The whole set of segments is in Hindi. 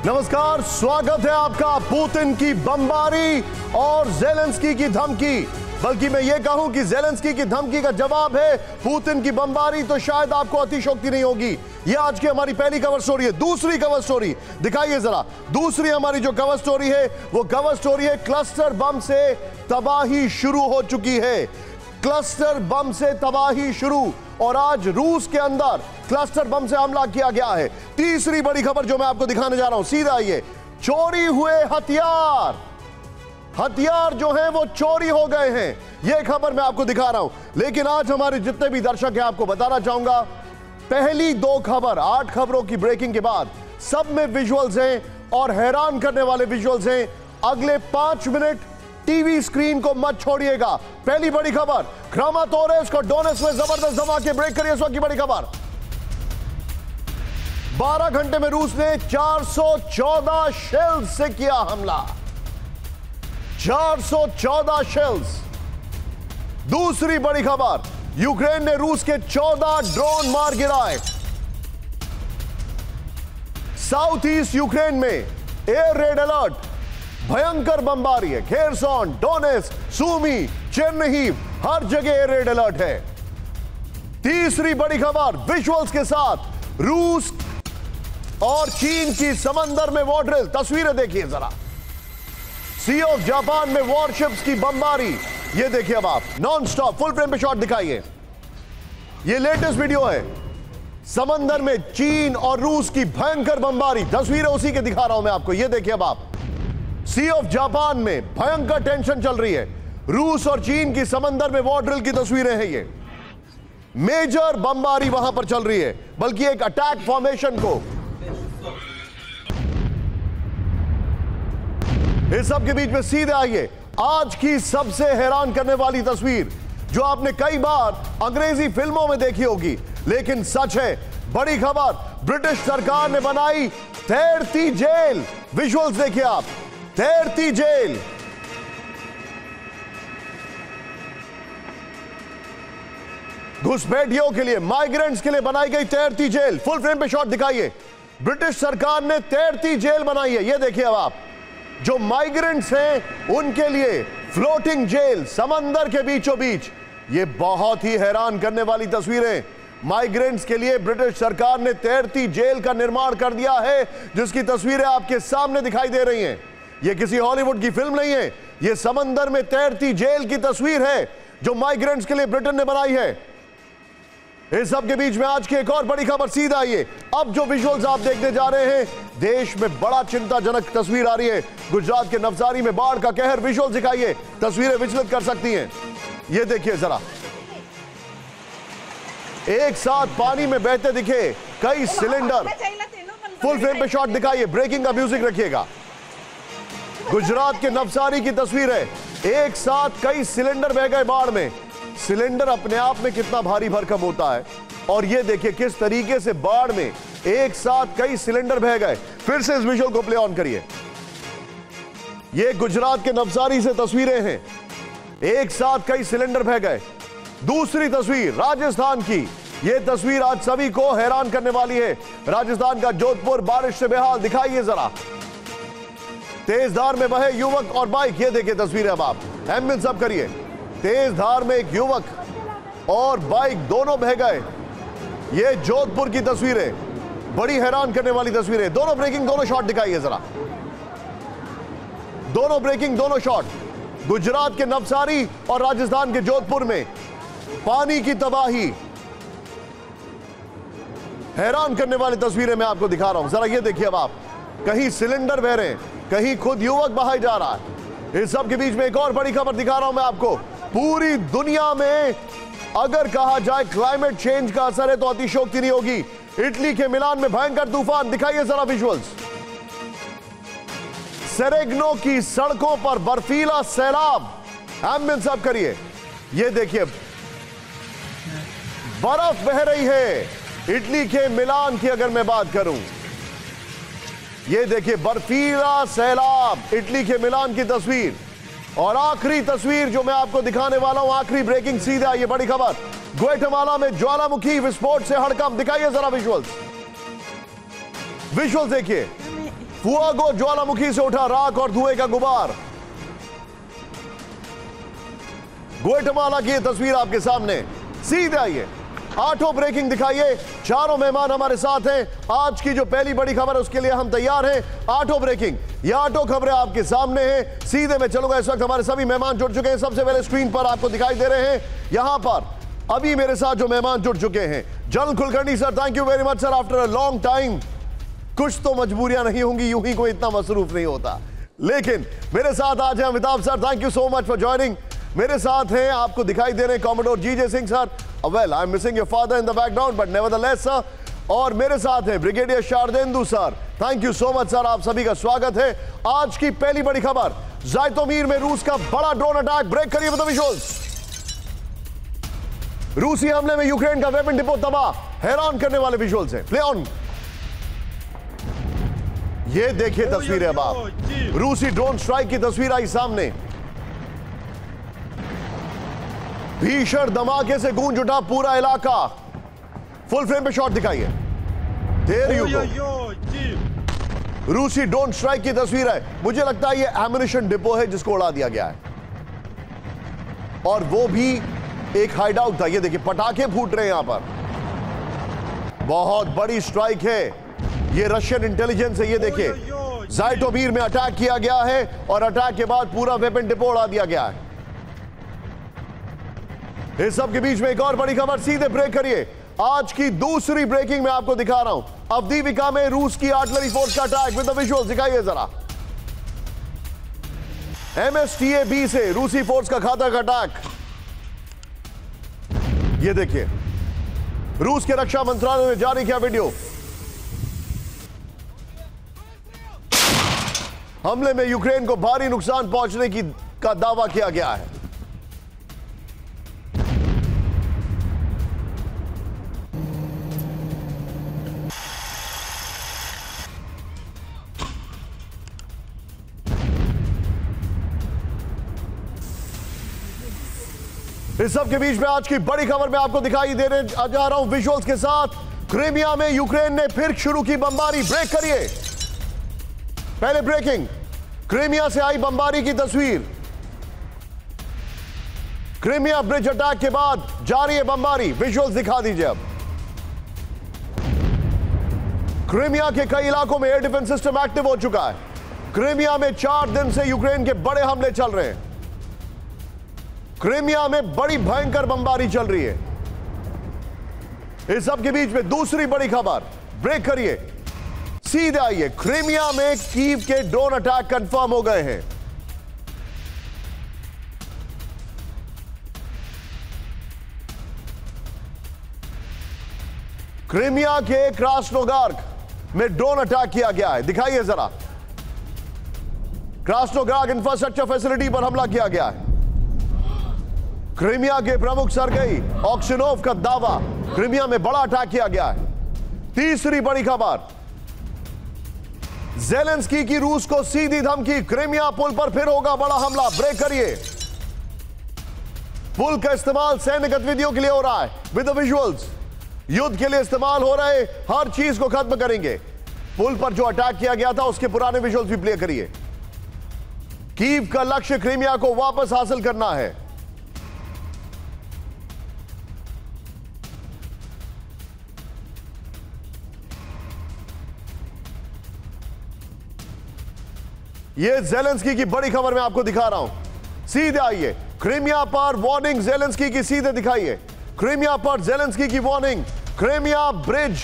नमस्कार, स्वागत है आपका। पुतिन की बमबारी और ज़ेलेंस्की की धमकी, बल्कि मैं ये कहूं कि ज़ेलेंस्की की धमकी का जवाब है पुतिन की बमबारी, तो शायद आपको अतिशयोक्ति नहीं होगी। ये आज की हमारी पहली कवर स्टोरी है। दूसरी कवर स्टोरी दिखाइए जरा। दूसरी हमारी जो कवर स्टोरी है वो कवर स्टोरी है क्लस्टर बम से तबाही शुरू हो चुकी है। क्लस्टर बम से तबाही शुरू, और आज रूस के अंदर क्लस्टर बम से हमला किया गया है। तीसरी बड़ी खबर जो मैं आपको दिखाने जा रहा हूं, सीधा ये चोरी हुए हथियार जो हैं वो चोरी हो गए हैं। ये खबर मैं आपको दिखा रहा हूं। लेकिन आज हमारे जितने भी दर्शक हैं आपको बताना चाहूंगा, पहली दो खबर 8 खबरों की ब्रेकिंग के बाद सब में विजुअल्स हैं और हैरान करने वाले विजुअल्स हैं। अगले 5 मिनट टीवी स्क्रीन को मत छोड़िएगा। पहली बड़ी खबर, क्रामाटोर्स को डोनेट्स्क में जबरदस्त धमाके। ब्रेक करिए इस वक्त की बड़ी खबर। 12 घंटे में रूस ने 414 शेल्स से किया हमला। 414 शेल्स। दूसरी बड़ी खबर, यूक्रेन ने रूस के 14 ड्रोन मार गिराए। साउथ ईस्ट यूक्रेन में एयर रेड अलर्ट, भयंकर बमबारी है। खेरसोन, डोनेट्स्क, सूमी, चेर्निहिव, हर जगह एयर रेड अलर्ट है। तीसरी बड़ी खबर, विजुअल्स के साथ रूस और चीन की समंदर में वॉर ड्रिल। तस्वीरें देखिए जरा। सी ऑफ जापान में वॉरशिप्स की बमबारी, ये देखिए अब आप। नॉन स्टॉप फुल फ्रेम पे शॉट दिखाइए। ये लेटेस्ट वीडियो है। समंदर में चीन और रूस की भयंकर बमबारी, तस्वीरें उसी के दिखा रहा हूं मैं आपको। ये देखिए अब आप। सी ऑफ जापान में भयंकर टेंशन चल रही है। रूस और चीन की समंदर में वॉर ड्रिल की तस्वीरें हैं ये। मेजर बमबारी वहां पर चल रही है, बल्कि एक अटैक फॉर्मेशन को। इस सब के बीच में सीधे आइए आज की सबसे हैरान करने वाली तस्वीर, जो आपने कई बार अंग्रेजी फिल्मों में देखी होगी, लेकिन सच है। बड़ी खबर, ब्रिटिश सरकार ने बनाई तैरती जेल। विजुअल्स देखिए आप। तैरती जेल। घुसपैठियों के लिए, माइग्रेंट्स के लिए बनाई गई तैरती जेल। फुल फ्रेम पे शॉट दिखाइए। ब्रिटिश सरकार ने तैरती जेल बनाई है। ये देखिए अब आप। जो माइग्रेंट्स हैं उनके लिए फ्लोटिंग जेल समंदर के बीचों बीच। ये बहुत ही हैरान करने वाली तस्वीरें। माइग्रेंट्स के लिए ब्रिटिश सरकार ने तैरती जेल का निर्माण कर दिया है, जिसकी तस्वीरें आपके सामने दिखाई दे रही हैं। ये किसी हॉलीवुड की फिल्म नहीं है, ये समंदर में तैरती जेल की तस्वीर है जो माइग्रेंट्स के लिए ब्रिटेन ने बनाई है। इस सब के बीच में आज की एक और बड़ी खबर, सीधा आइए। अब जो विजुअल्स आप देखने जा रहे हैं, देश में बड़ा चिंताजनक तस्वीर आ रही है। गुजरात के नवसारी में बाढ़ का कहर। विजुअल्स दिखाइए, तस्वीरें विचलित कर सकती हैं। ये देखिए जरा। एक साथ पानी में बहते दिखे कई सिलेंडर। फुल फ्रेम पे शॉट दिखाइए। ब्रेकिंग का म्यूजिक रखिएगा। गुजरात के नवसारी की तस्वीर है। एक साथ कई सिलेंडर बह गए बाढ़ में। सिलेंडर अपने आप में कितना भारी भरकम होता है, और ये देखिए किस तरीके से बाढ़ में एक साथ कई सिलेंडर बह गए। फिर से इस विजुअल को प्ले ऑन करिए। ये गुजरात के नवसारी से तस्वीरें हैं। एक साथ कई सिलेंडर बह गए। दूसरी तस्वीर राजस्थान की। ये तस्वीर आज सभी को हैरान करने वाली है। राजस्थान का जोधपुर बारिश से बेहाल। दिखाइए जरा। तेज धार में बहे युवक और बाइक। ये देखिए तस्वीरें अब आप। एम्बुलेंस अब करिए। तेज धार में एक युवक और बाइक दोनों बह गए। ये जोधपुर की तस्वीरें, बड़ी हैरान करने वाली तस्वीरें। दोनों ब्रेकिंग, दोनों शॉट दिखाइए जरा। दोनों ब्रेकिंग, दोनों शॉट। गुजरात के नवसारी और राजस्थान के जोधपुर में पानी की तबाही। हैरान करने वाली तस्वीरें मैं आपको दिखा रहा हूं। जरा ये देखिए अब आप। कहीं सिलेंडर बह रहे हैं, कहीं खुद युवक बहाया जा रहा है। इस सब के बीच में एक और बड़ी खबर दिखा रहा हूं मैं आपको। पूरी दुनिया में अगर कहा जाए क्लाइमेट चेंज का असर है तो अतिशयोक्ति नहीं होगी। इटली के मिलान में भयंकर तूफान। दिखाइए जरा विजुअल्स। सेरेग्नो की सड़कों पर बर्फीला सैलाब। एम्बुलेंस अब करिए। ये देखिए बर्फ बह रही है। इटली के मिलान की अगर मैं बात करूं, ये देखिए बर्फीला सैलाब। इटली के मिलान की तस्वीर। और आखिरी तस्वीर जो मैं आपको दिखाने वाला हूं, आखिरी ब्रेकिंग, सीधा ये बड़ी खबर। ग्वाटेमाला में ज्वालामुखी विस्फोट से हड़कंप। दिखाइए जरा विजुअल्स। विजुअल्स देखिए। फुआगो ज्वालामुखी से उठा राख और धुएं का गुबार। ग्वाटेमाला की तस्वीर आपके सामने। सीधे आइए, आठों ब्रेकिंग दिखाइए। चारों मेहमान हमारे साथ हैं। आज की जो पहली बड़ी खबर है उसके लिए हम तैयार हैं। आठों ब्रेकिंग, ये आठों खबरें आपके सामने हैं। सीधे में चलूंगा। इस वक्त हमारे सभी मेहमान जुड़ चुके हैं। सबसे पहले स्क्रीन पर आपको दिखाई दे रहे हैं, यहां पर अभी मेरे साथ जो मेहमान जुड़ चुके हैं, general Kulkarni sir, thank you very much sir, after a long time. कुछ तो मजबूरियां नहीं होंगी, यूं ही कोई इतना मसरूफ नहीं होता, लेकिन मेरे साथ आज हैं Amitabh sir, thank you so much for joining. मेरे साथ हैं, आपको दिखाई दे रहे हैं, commodore GJ Singh sir. Well, I am missing your father in the background but nevertheless sir. और मेरे साथ हैं brigadier Sharadendu sir, thank you so much sir, आप सभी का स्वागत है। आज की पहली बड़ी खबर, ज़ाइटोमीर में रूस का बड़ा ड्रोन अटैक, ब्रेक करिए विद द विजुअल्स। रूसी हमले में यूक्रेन का वेपन डिपो तबाह, हैरान करने वाले विजुअल्स हैं, प्ले ऑन। ये देखिए तस्वीरें अब आप, रूसी ड्रोन स्ट्राइक की तस्वीर आई सामने। भीषण धमाके से गूंज उठा पूरा इलाका। फुल फ्रेम पे शॉट दिखाइए। देयर यू गो, रूसी ड्रोन स्ट्राइक की तस्वीर है। मुझे लगता है ये एम्युनिशन डिपो है जिसको उड़ा दिया गया है, और वो भी एक हाइड आउट था। ये देखिए पटाखे फूट रहे हैं यहां पर। बहुत बड़ी स्ट्राइक है, ये रशियन इंटेलिजेंस है। ये देखिए ज़ाइटोमीर में अटैक किया गया है और अटैक के बाद पूरा वेपन डिपो उड़ा दिया गया है। इस सब के बीच में एक और बड़ी खबर, सीधे ब्रेक करिए। आज की दूसरी ब्रेकिंग में आपको दिखा रहा हूं, अवदीविका में रूस की आर्टिलरी फोर्स का अटैक, विद द विजुअल्स दिखाइए जरा। MSTA-B से रूसी फोर्स का घातक अटैक, ये देखिए रूस के रक्षा मंत्रालय ने जारी किया वीडियो। हमले में यूक्रेन को भारी नुकसान पहुंचने का दावा किया गया है। इस सब के बीच में आज की बड़ी खबर में आपको दिखाई दे रहे जा रहा हूं विजुअल्स के साथ। क्रीमिया में यूक्रेन ने फिर शुरू की बमबारी, ब्रेक करिए। पहले ब्रेकिंग, क्रीमिया से आई बमबारी की तस्वीर। क्रीमिया ब्रिज अटैक के बाद जारी है बमबारी, विजुअल्स दिखा दीजिए अब। क्रीमिया के कई इलाकों में एयर डिफेंस सिस्टम एक्टिव हो चुका है। क्रीमिया में 4 दिन से यूक्रेन के बड़े हमले चल रहे हैं। क्रीमिया में बड़ी भयंकर बमबारी चल रही है। इस सब के बीच में दूसरी बड़ी खबर, ब्रेक करिए, सीधे आइए। क्रीमिया में कीव के ड्रोन अटैक कंफर्म हो गए हैं। क्रीमिया के क्रास्नोगार्क में ड्रोन अटैक किया गया है, दिखाइए जरा। क्रास्नोगार्क इंफ्रास्ट्रक्चर फैसिलिटी पर हमला किया गया है। क्रीमिया के प्रमुख सरगई ऑक्सिनोव का दावा, क्रीमिया में बड़ा अटैक किया गया है। तीसरी बड़ी खबर, ज़ेलेंस्की की रूस को सीधी धमकी, क्रीमिया पुल पर फिर होगा बड़ा हमला, ब्रेक करिए। पुल का इस्तेमाल सैन्य गतिविधियों के लिए हो रहा है, विद द विजुअल्स। युद्ध के लिए इस्तेमाल हो रहे हर चीज को खत्म करेंगे। पुल पर जो अटैक किया गया था उसके पुराने विजुअल्स भी प्ले करिए। कीव का लक्ष्य क्रीमिया को वापस हासिल करना है। यह ज़ेलेंस्की की बड़ी खबर मैं आपको दिखा रहा हूं, सीधे आइए। क्रीमिया पर वार्निंग ज़ेलेंस्की की, सीधे दिखाइए। क्रीमिया पर ज़ेलेंस्की की वार्निंग, क्रीमिया ब्रिज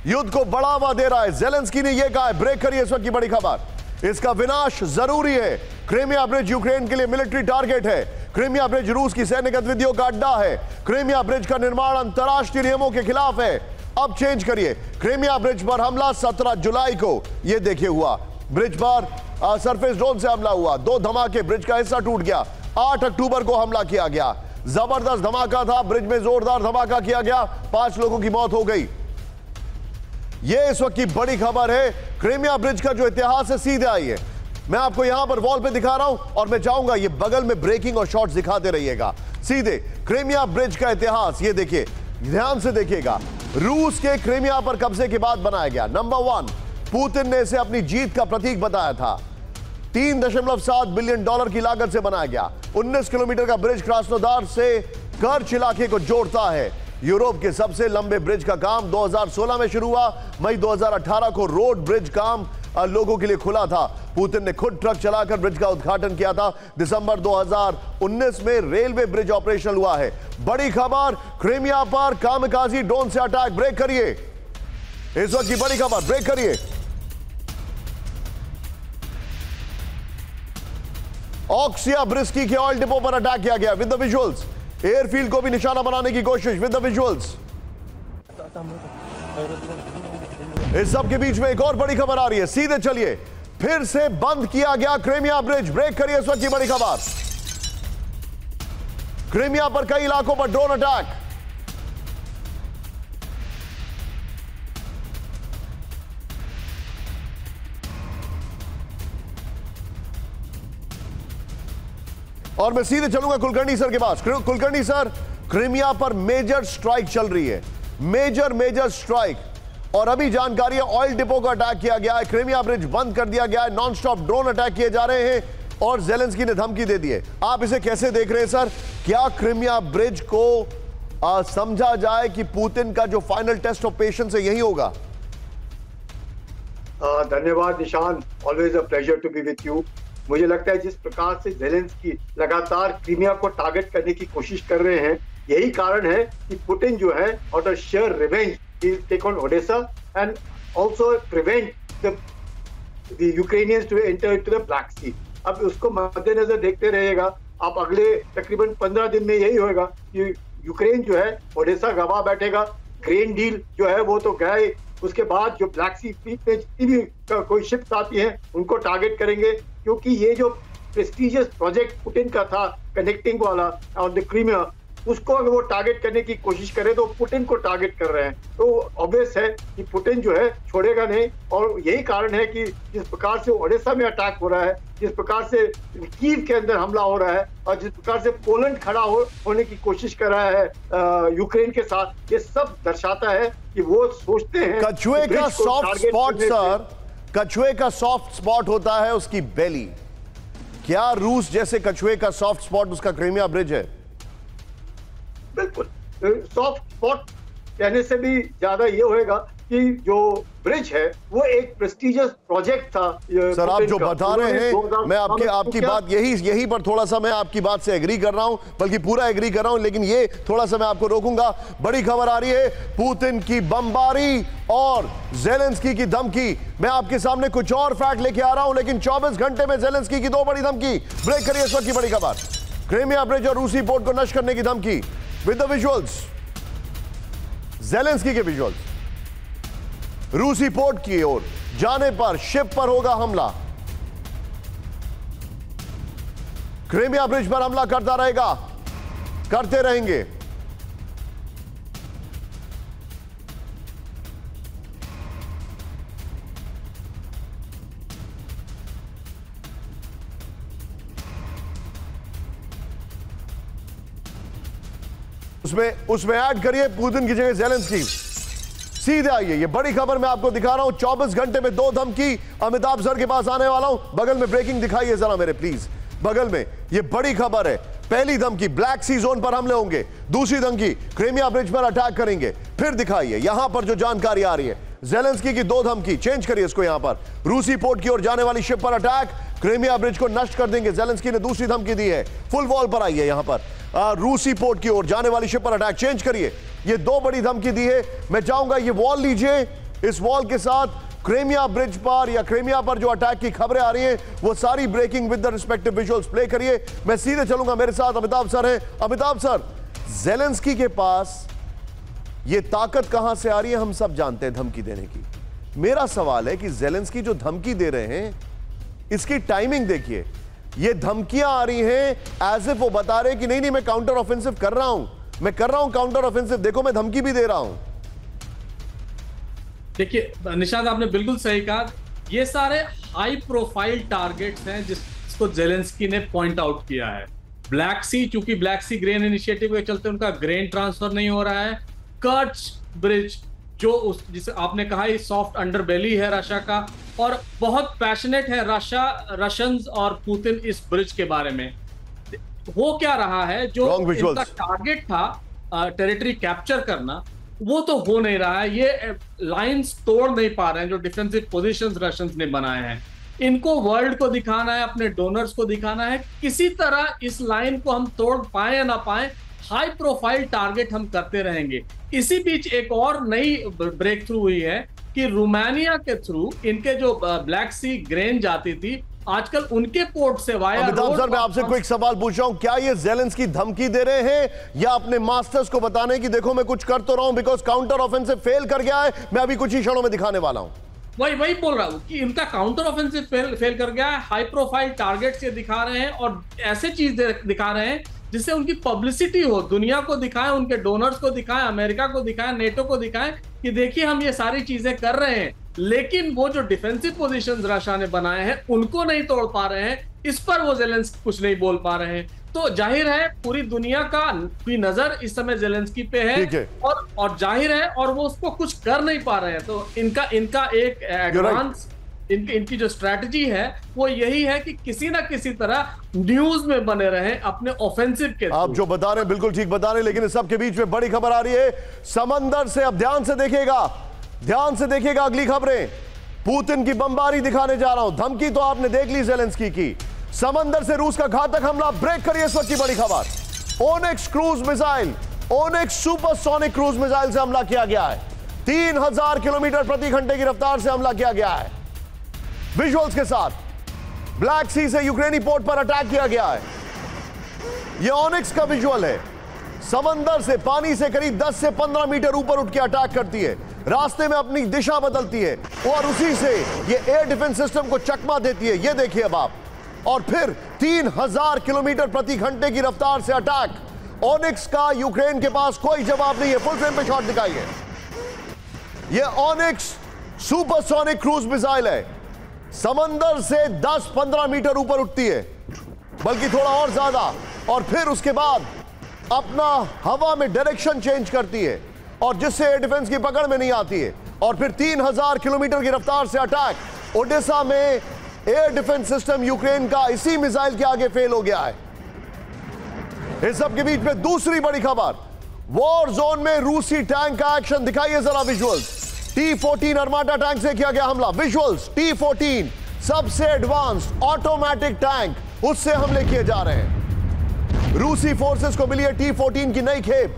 युद्ध को बढ़ावा दे रहा है, ज़ेलेंस्की ने यह कहा है। ब्रेक करिए इस वक्त की बड़ी खबर, इसका विनाश जरूरी है। क्रीमिया ब्रिज यूक्रेन के लिए मिलिट्री टारगेट है। क्रीमिया ब्रिज रूस की सैन्य गतिविधियों का अड्डा है। क्रीमिया ब्रिज का निर्माण अंतर्राष्ट्रीय नियमों के खिलाफ है। अब चेंज करिए। क्रीमिया ब्रिज पर हमला 17 जुलाई को, यह देखिए हुआ। ब्रिज पर सरफेस ड्रोन से हमला हुआ, 2 धमाके, ब्रिज का हिस्सा टूट गया। 8 अक्टूबर को हमला किया गया, जबरदस्त धमाका था, ब्रिज में जोरदार धमाका किया गया, 5 लोगों की मौत हो गई। यह इस वक्त की बड़ी खबर है। क्रीमिया ब्रिज का जो इतिहास है, सीधे आइए, मैं आपको यहां पर वॉल पे दिखा रहा हूं और मैं चाहूंगा ये बगल में ब्रेकिंग और शॉट्स दिखाते रहिएगा। सीधे क्रीमिया ब्रिज का इतिहास, ये देखिए, ध्यान से देखिएगा। रूस के क्रीमिया पर कब्जे के बाद बनाया गया। नंबर 1, पुतिन ने इसे अपनी जीत का प्रतीक बताया था। 3.7 बिलियन डॉलर की लागत से बनाया गया 19 किलोमीटर का ब्रिज क्रास्नोदार से कर्च इलाके को जोड़ता है। यूरोप के सबसे लंबे ब्रिज का काम 2016 में शुरू हुआ। मई 2018 को रोड ब्रिज काम लोगों के लिए खुला था। पुतिन ने खुद ट्रक चलाकर ब्रिज का उद्घाटन किया था। दिसंबर 2019 में रेलवे ब्रिज ऑपरेशनल हुआ है। बड़ी खबर, क्रीमिया पर कामिकाजी ड्रोन से अटैक। ब्रेक करिए, इस वक्त की बड़ी खबर, ब्रेक करिए। ऑक्सिया ब्रिस्की के ऑयल डिपो पर अटैक किया गया विद द विजुअल्स। एयरफील्ड को भी निशाना बनाने की कोशिश विद द विजुअल्स। इस सब के बीच में एक और बड़ी खबर आ रही है, सीधे चलिए। फिर से बंद किया गया क्रीमिया ब्रिज। ब्रेक करिए, इस वक्त की बड़ी खबर। क्रीमिया पर कई इलाकों पर ड्रोन अटैक। और मैं सीधे चलूंगा कुलकर्णी सर के पास। कुलकर्णी सर, क्रीमिया पर मेजर स्ट्राइक चल रही है, मेजर स्ट्राइक। और अभी जानकारी है ऑयल डिपो का अटैक किया गया है, क्रीमिया ब्रिज बंद कर दिया गया है, नॉन स्टॉप ड्रोन अटैक किए जा रहे हैं और ज़ेलेंस्की ने धमकी दे दी है। आप इसे कैसे देख रहे हैं सर? क्या क्रीमिया ब्रिज को समझा जाए कि पुतिन का जो फाइनल टेस्ट ऑफ पेशेंस है यही होगा? धन्यवाद Nishan, always a pleasure to be with you. मुझे लगता है जिस प्रकार से ज़ेलेंस्की लगातार क्रीमिया को टारगेट करने की कोशिश कर रहे हैं, यही कारण है कि पुतिन जो है out of share revenge he will take on Odessa and also prevent the Ukrainians to enter into the Black Sea. अब उसको मद्देनजर देखते रहेगा। आप अगले तकरीबन 15 दिन में यही होगा कि यूक्रेन जो है ओडेसा गवा बैठेगा। ग्रेन डील जो है वो तो गया ही, उसके बाद जो ब्लैक सी पे जितनी भी कोई शिप्स आती हैं उनको टारगेट करेंगे, क्योंकि ये जो प्रेस्टिजियस प्रोजेक्ट पुतिन का था कनेक्टिंग वाला ऑन द क्रीमिया, उसको अगर वो टारगेट करने की कोशिश करे तो पुतिन को टारगेट कर रहे हैं। तो ऑब्वियस है कि पुतिन जो है छोड़ेगा नहीं। और यही कारण है कि जिस प्रकार से ओडेसा में अटैक हो रहा है, जिस प्रकार से कीव के अंदर हमला हो रहा है और जिस प्रकार से पोलैंड खड़ा होने की कोशिश कर रहा है यूक्रेन के साथ, ये सब दर्शाता है कि वो सोचते हैं कछुए का सॉफ्ट स्पॉट सर, कछुए का सॉफ्ट स्पॉट होता है उसकी बेली। क्या रूस जैसे कछुए का सॉफ्ट स्पॉट उसका क्रीमिया ब्रिज है? बिल्कुल सॉफ्ट स्पॉट कहने से भी ज्यादा ये होएगा कि जो ब्रिज है वो एक प्रेस्टिजियस प्रोजेक्ट था। सर आप जो बता रहे हैं, मैं आपकी बात यही पर थोड़ा सा मैं आपकी बात से एग्री कर रहा हूं, बल्कि पूरा एग्री कर रहा हूं, लेकिन ये थोड़ा सा मैं आपको रोकूंगा। बड़ी खबर आ रही है, पुतिन की बमबारी और ज़ेलेंस्की की धमकी। मैं आपके सामने कुछ और फैक्ट लेके आ रहा हूं, लेकिन 24 घंटे में ज़ेलेंस्की की 2 बड़ी धमकी। ब्रेक करिए, इस वक्त की बड़ी खबर, क्रीमिया ब्रिज और रूसी पोर्ट को नष्ट करने की धमकी विद द विजुअल्स। ज़ेलेंस्की के विजुअल्स। रूसी पोर्ट की ओर जाने पर शिप पर होगा हमला। क्रीमिया ब्रिज पर हमला करता रहेगा, करते रहेंगे। उसमें ऐड करिए पुतिन की जगह ज़ेलेंस्की। सीधे आइए, ये बड़ी खबर मैं आपको दिखा रहा हूं। 24 घंटे में 2 धमकी। अमिताभ सर के पास आने वाला हूं। बगल में ब्रेकिंग दिखाइए जरा मेरे प्लीज। बगल में ये बड़ी खबर है। पहली धमकी, ब्लैक सी जोन पर हमले होंगे। दूसरी धमकी, क्रीमिया ब्रिज पर अटैक करेंगे। फिर दिखाइए यहां पर जो जानकारी आ रही है, ज़ेलेंस्की की 2 धमकी। चेंज करिए इसको, यहां पर रूसी पोर्ट की ओर जाने वाली शिप पर अटैक, क्रीमिया ब्रिज को नष्ट कर देंगे। ज़ेलेंस्की ने दूसरी धमकी दी है। फुल वॉल पर आइए, यहां पर रूसी पोर्ट की ओर जाने वाली शिप पर अटैक। चेंज करिए, ये 2 बड़ी धमकी दी है। मैं चाहूंगा ये वॉल लीजिए, इस वॉल के साथ क्रीमिया ब्रिज पर या क्रीमिया पर जो अटैक की खबरें आ रही हैं वो सारी breaking with the respective visuals play करिए। मैं सीधे चलूंगा, मेरे साथ अमिताभ सर हैं। अमिताभ सर, ज़ेलेंस्की के पास ये ताकत कहां से आ रही है? हम सब जानते हैं धमकी देने की। मेरा सवाल है कि ज़ेलेंस्की जो धमकी दे रहे हैं इसकी टाइमिंग देखिए। ये धमकियां आ रही हैं एज इफ वो बता रहे कि नहीं नहीं मैं काउंटर ऑफेंसिव कर रहा हूं, मैं कर रहा हूं काउंटर ऑफेंसिव, देखो मैं धमकी भी दे रहा हूं। देखिए निशांत, आपने बिल्कुल सही कहा। ये सारे हाई प्रोफाइल टारगेट्स हैं जिसको ज़ेलेंस्की ने पॉइंट आउट किया है। ब्लैक सी, चूंकि ब्लैक सी ग्रेन इनिशिएटिव के चलते उनका ग्रेन ट्रांसफर नहीं हो रहा है। कर्च ब्रिज जो उस जिसे आपने कहा ये सॉफ्ट अंडरबेली है रशिया का, और बहुत पैशनेट है रशियंस और पुतिन इस ब्रिज के बारे में। हो क्या रहा है, जो इनका टारगेट था टेरिटरी कैप्चर करना, वो तो हो नहीं रहा है। ये लाइंस तोड़ नहीं पा रहे हैं जो डिफेंसिव पोजीशंस रशियंस ने बनाए हैं। इनको वर्ल्ड को दिखाना है, अपने डोनर्स को दिखाना है, किसी तरह इस लाइन को हम तोड़ पाए या ना पाए, हाई प्रोफाइल टारगेट हम करते रहेंगे। इसी बीच एक और नई ब्रेक थ्रू हुई है कि रोमानिया के थ्रू इनके जो ब्लैक सी ग्रेन जाती थी, आजकल उनके पोर्ट से वाया अमिताभ सर, मैं आपसे क्विक सवाल पूछ रहा हूं, क्या ये ज़ेलेंस्की धमकी दे रहे हैं या अपने मास्टर्स को बताने की देखो मैं कुछ कर तो रहा हूं, बिकॉज काउंटर ऑफेंसिव फेल कर गया है, मैं अभी कुछ ही क्षणों में दिखाने वाला हूं। वही बोल रहा हूं कि इनका काउंटर ऑफेंसिव फेल कर गया है, हाई प्रोफाइल टारगेट्स ये दिखा रहे हैं और ऐसे चीज दिखा रहे हैं जिससे उनकी पब्लिसिटी हो, दुनिया को दिखाएं, उनके डोनर्स को दिखाएं, अमेरिका को दिखाएं, नेटो को दिखाएं कि देखिए हम ये सारी चीजें कर रहे हैं। लेकिन वो जो डिफेंसिव पोजीशंस रशिया ने बनाए हैं उनको नहीं तोड़ पा रहे हैं, इस पर वो ज़ेलेंस्की कुछ नहीं बोल पा रहे हैं। तो जाहिर है पूरी दुनिया की नजर इस समय ज़ेलेंस्की पे है और जाहिर है, और वो उसको कुछ कर नहीं पा रहे हैं। तो इनका एक एडवांस इनकी जो स्ट्रैटेजी है वो यही है कि किसी ना किसी तरह न्यूज में बने रहे अपने ऑफेंसिव के। आप जो बता रहे हैं बिल्कुल ठीक बता रहे हैं, लेकिन इस सब के बीच में बड़ी खबर आ रही है समंदर से। अब ध्यान से देखिएगा अगली खबरें। पुतिन की बमबारी दिखाने जा रहा हूं। धमकी तो आपने देख ली ज़ेलेंस्की की। समंदर से रूस का घातक हमला, ब्रेक करिए इस वक्त की बड़ी खबर। Onyx cruise missile, onyx supersonic cruise missile से हमला किया गया है। 3000 किलोमीटर प्रति घंटे की रफ्तार से हमला किया गया है। विजुअल्स के साथ ब्लैक सी से यूक्रेनी पोर्ट पर अटैक किया गया है। यह ओनिक्स का विजुअल है। समंदर से, पानी से करीब 10 से 15 मीटर ऊपर उठ के अटैक करती है, रास्ते में अपनी दिशा बदलती है और उसी से ये एयर डिफेंस सिस्टम को चकमा देती है। ये देखिए अब आप, और फिर 3000 किलोमीटर प्रति घंटे की रफ्तार से अटैक। ओनिक्स का यूक्रेन के पास कोई जवाब नहीं है। फुल फ्रेम पे शॉट दिखाइए। यह ओनिक्स सुपरसोनिक क्रूज मिसाइल है। समंदर से 10-15 मीटर ऊपर उठती है, बल्कि थोड़ा और ज्यादा, और फिर उसके बाद अपना हवा में डायरेक्शन चेंज करती है और जिससे एयर डिफेंस की पकड़ में नहीं आती है, और फिर 3000 किलोमीटर की रफ्तार से अटैक। ओडेसा में एयर डिफेंस सिस्टम यूक्रेन का इसी मिसाइल के आगे फेल हो गया है। इस सब के बीच में दूसरी बड़ी खबर, वॉर जोन में रूसी टैंक का एक्शन। दिखाइए जरा विजुअल्स। T-14 अर्माटा टैंक से किया गया हमला। विजुअल्स, T-14 सबसे एडवांस्ड ऑटोमेटिक टैंक, उससे हमले किए जा रहे हैं। रूसी फोर्सेस को मिली है T-14 की नई खेप।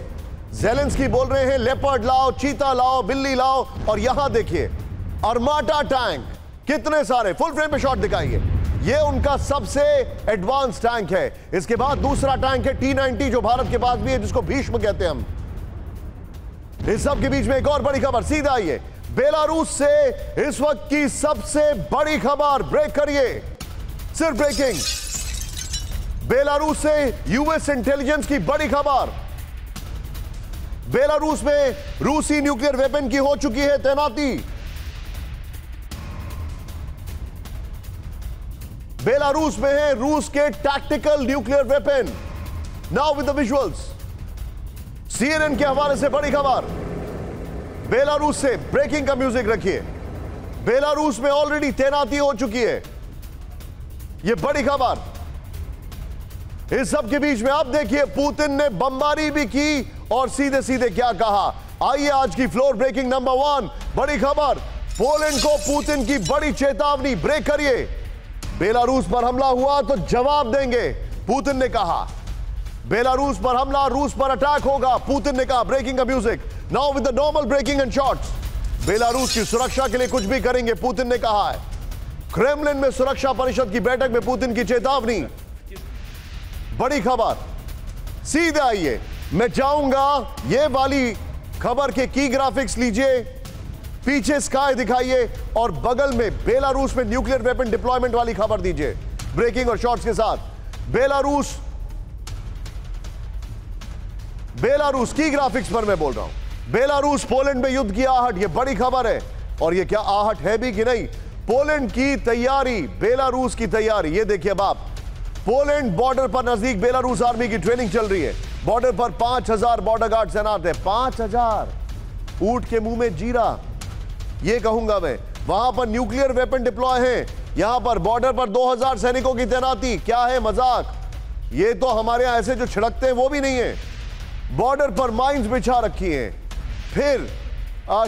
ज़ेलेंस्की बोल रहे हैं लेपर्ड लाओ, चीता लाओ, बिल्ली लाओ, और यहां देखिए अर्माटा टैंक कितने सारे। फुल फ्रेम पे शॉट दिखाइए। ये उनका सबसे एडवांस टैंक है। इसके बाद दूसरा टैंक है T-90 जो भारत के पास भी है, जिसको भीष्म कहते हैं हम। इस सब के बीच में एक और बड़ी खबर, सीधा आइए बेलारूस से। इस वक्त की सबसे बड़ी खबर, ब्रेक करिए, सिर्फ ब्रेकिंग। बेलारूस से यूएस इंटेलिजेंस की बड़ी खबर। बेलारूस में रूसी न्यूक्लियर वेपन की हो चुकी है तैनाती। बेलारूस में है रूस के tactical nuclear weapon. Now with the visuals. CNN के हवाले से बड़ी खबर बेलारूस से। ब्रेकिंग का म्यूजिक रखिए। बेलारूस में ऑलरेडी तैनाती हो चुकी है। यह बड़ी खबर। इस सब के बीच में आप देखिए पुतिन ने बमबारी भी की और सीधे सीधे क्या कहा। आइए आज की फ्लोर ब्रेकिंग नंबर 1 बड़ी खबर। पोलैंड को पुतिन की बड़ी चेतावनी, ब्रेक करिए। बेलारूस पर हमला हुआ तो जवाब देंगे, पुतिन ने कहा। बेलारूस पर हमला, रूस पर अटैक होगा, पुतिन ने कहा। ब्रेकिंग का music now with the normal breaking and shots. Belarus की सुरक्षा के लिए कुछ भी करेंगे, पुतिन ने कहा है। क्रेमलिन में सुरक्षा परिषद की बैठक में पुतिन की चेतावनी। बड़ी खबर, सीधे आइए, मैं जाऊंगा ये वाली खबर के की ग्राफिक्स लीजिए, पीछे स्काई दिखाइए और बगल में बेलारूस में न्यूक्लियर वेपन डिप्लॉयमेंट वाली खबर दीजिए, ब्रेकिंग और शॉट्स के साथ। बेलारूस की ग्राफिक्स पर मैं बोल रहा हूं। बेलारूस पोलैंड में युद्ध की आहट, यह बड़ी खबर है। और यह क्या आहट है भी कि नहीं, पोलैंड की तैयारी, बेलारूस की तैयारी। यह देखिए अब आप, पोलैंड बॉर्डर पर नजदीक बेलारूस आर्मी की ट्रेनिंग चल रही है। बॉर्डर पर 5000 बॉर्डर गार्ड तैनात है। 5000 ऊंट के मुंह में जीरा, ये कहूंगा मैं। वहां पर न्यूक्लियर वेपन डिप्लॉय हैं, यहां पर बॉर्डर पर 2000 सैनिकों की तैनाती। क्या है मजाक? ये तो हमारे यहां ऐसे जो छिड़कते हैं वो भी नहीं है। बॉर्डर पर माइंस बिछा रखी हैं, फिर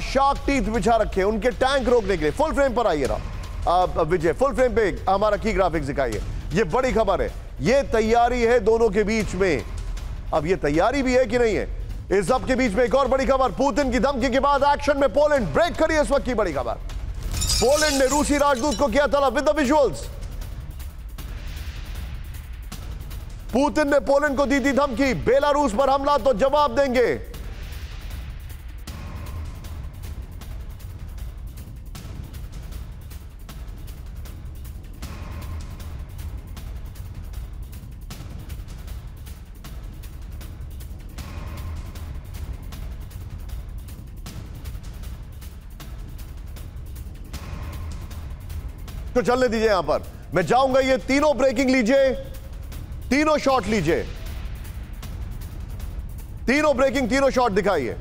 शार्क टीथ बिछा रखे हैं उनके टैंक रोकने के लिए। फुल फ्रेम पर आइए विजय, फुल फ्रेम पे हमारा की ग्राफिक्स दिखाइए। ये बड़ी खबर है, ये तैयारी है दोनों के बीच में। अब ये तैयारी भी है कि नहीं है, इस सब के बीच में एक और बड़ी खबर। पुतिन की धमकी के बाद एक्शन में पोलैंड। ब्रेक करिए इस वक्त की बड़ी खबर। पोलैंड ने रूसी राजदूत को किया तलब विद द विजुअल्स। पुतिन ने पोलैंड को दी थी धमकी, बेलारूस पर हमला तो जवाब देंगे। तो चलने दीजिए, यहां पर मैं जाऊंगा। ये तीनों ब्रेकिंग लीजिए, तीनों शॉट लीजिए, तीनों ब्रेकिंग, तीनों शॉट दिखाइए।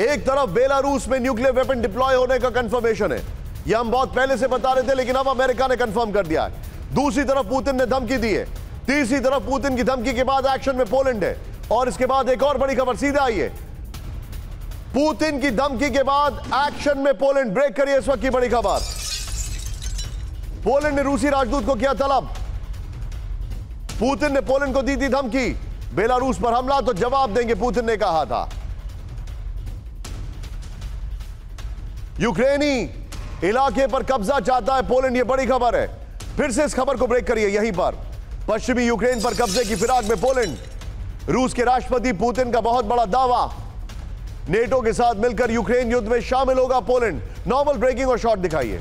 एक तरफ बेलारूस में न्यूक्लियर वेपन डिप्लॉय होने का कंफर्मेशन है, यह हम बहुत पहले से बता रहे थे, लेकिन अब अमेरिका ने कंफर्म कर दिया है। दूसरी तरफ पुतिन ने धमकी दी है, तीसरी तरफ पुतिन की धमकी के बाद एक्शन में पोलैंड है। और इसके बाद एक और बड़ी खबर, सीधे आइए। पुतिन की धमकी के बाद एक्शन में पोलैंड। ब्रेक करिए इस वक्त की बड़ी खबर। पोलैंड ने रूसी राजदूत को किया तलब। पुतिन ने पोलैंड को दी थी धमकी, बेलारूस पर हमला तो जवाब देंगे, पुतिन ने कहा था। यूक्रेनी इलाके पर कब्जा चाहता है पोलैंड, यह बड़ी खबर है। फिर से इस खबर को ब्रेक करिए यहीं पर। पश्चिमी यूक्रेन पर कब्जे की फिराक में पोलैंड। रूस के राष्ट्रपति पुतिन का बहुत बड़ा दावा, नेटो के साथ मिलकर यूक्रेन युद्ध में शामिल होगा पोलैंड। नॉर्मल ब्रेकिंग और शॉट दिखाइए।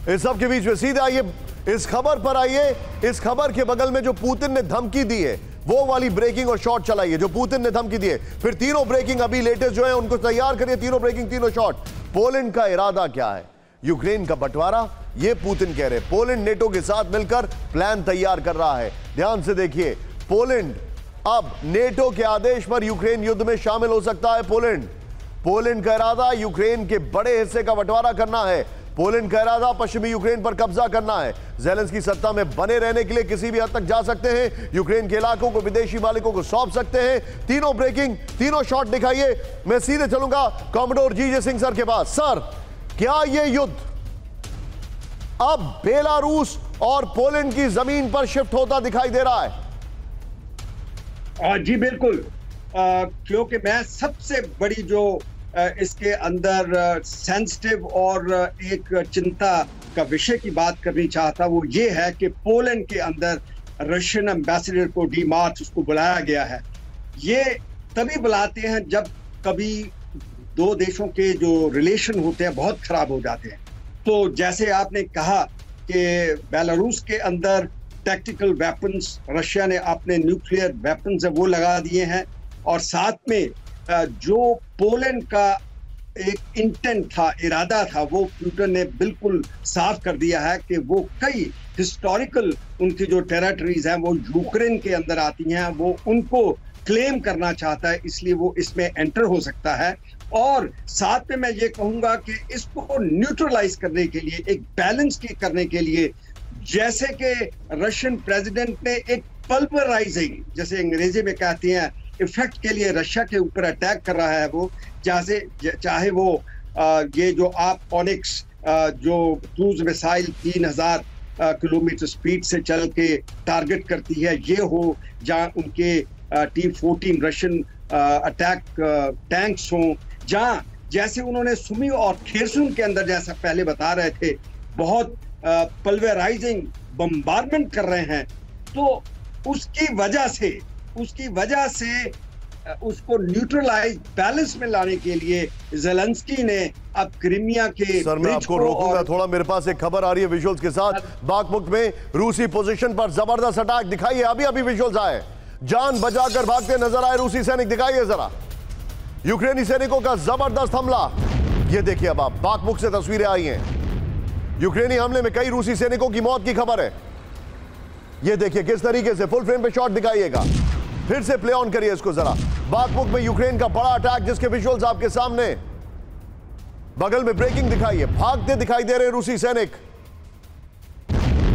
इस सब के बीच में सीधे आइए, इस खबर पर आइए। इस खबर के बगल में जो पुतिन ने धमकी दी है वो वाली ब्रेकिंग और शॉट चलाइए, जो पुतिन ने धमकी दी है। फिर तीनों ब्रेकिंग अभी लेटेस्ट जो है उनको तैयार करिए, तीनों ब्रेकिंग, तीनों शॉट। पोलैंड का इरादा क्या है? यूक्रेन का बंटवारा, ये पुतिन कह रहे। पोलैंड नेटो के साथ मिलकर प्लान तैयार कर रहा है। ध्यान से देखिए, पोलैंड अब नेटो के आदेश पर यूक्रेन युद्ध में शामिल हो सकता है। पोलैंड का इरादा यूक्रेन के बड़े हिस्से का बंटवारा करना है। पोलैंड का इरादा पश्चिमी यूक्रेन पर कब्जा करना है। ज़ेलेंस्की सत्ता में बने रहने के लिए किसी भी हद तक जा सकते हैं, यूक्रेन के इलाकों को विदेशी मालिकों को सौंप सकते हैं। तीनों ब्रेकिंग, तीनों शॉट दिखाइए। मैं सीधे चलूंगा कॉमोडोर जीजे सिंह सर के पास। सर, क्या यह युद्ध अब बेलारूस और पोलैंड की जमीन पर शिफ्ट होता दिखाई दे रहा है? जी बिल्कुल, क्योंकि मैं सबसे बड़ी जो इसके अंदर सेंसिटिव और एक चिंता का विषय की बात करनी चाहता वो ये है कि पोलैंड के अंदर रशियन एम्बेसडर को डी मार्च उसको बुलाया गया है। ये तभी बुलाते हैं जब कभी दो देशों के जो रिलेशन होते हैं बहुत खराब हो जाते हैं। तो जैसे आपने कहा कि बेलारूस के अंदर टैक्टिकल वेपन्स, रशिया ने अपने न्यूक्लियर वेपन्स है वो लगा दिए हैं, और साथ में जो पोलैंड का एक इंटेंट था, इरादा था, वो पुतिन ने बिल्कुल साफ कर दिया है कि वो कई हिस्टोरिकल उनकी जो टेरिटरीज हैं वो यूक्रेन के अंदर आती हैं, वो उनको क्लेम करना चाहता है, इसलिए वो इसमें एंटर हो सकता है। और साथ में मैं ये कहूंगा कि इसको न्यूट्रलाइज करने के लिए, एक बैलेंस करने के लिए, जैसे कि रशियन प्रेसिडेंट ने एक पल्वराइजिंग, जैसे अंग्रेजी में कहते हैं, इफेक्ट के लिए रशिया के ऊपर अटैक कर रहा है वो, चाहे वो ये जो आप ऑनिक्स जो क्रूज मिसाइल 3000 किलोमीटर स्पीड से चल के टारगेट करती है, ये हो, जहां उनके T-14 रशियन अटैक टैंक्स हों, जहां जैसे उन्होंने सुमी और खेरसुन के अंदर जैसा पहले बता रहे थे बहुत पल्वराइजिंग बम्बार्डमेंट कर रहे हैं, तो उसकी वजह से उसको न्यूट्रलाइज बैलेंस में लाने के लिए ज़ेलेंस्की ने अब क्रीमिया के सर, मैं आपको रोकूंगा थोड़ा, मेरे पास एक खबर आ रही है विजुअल्स के साथ। बाखमुख में रूसी पोजीशन पर जबरदस्त अटैक दिखाइए, अभी विजुअल्स आए, जान बचाकर भागते नजर आए रूसी सैनिक, दिखाइए जरा यूक्रेनी सैनिकों का जबरदस्त हमला। ये देखिए, अब आप बाखमुख से तस्वीरें आई हैं, यूक्रेनी हमले में कई रूसी सैनिकों की मौत की खबर है। ये देखिए किस तरीके से फुल फ्रेम पे शॉट दिखाइएगा, फिर से प्ले ऑन करिए इसको जरा। बाखमुख में यूक्रेन का बड़ा अटैक जिसके विजुअल्स आपके सामने, बगल में ब्रेकिंग दिखाइए, भागते दिखाई दे रहे रूसी सैनिक।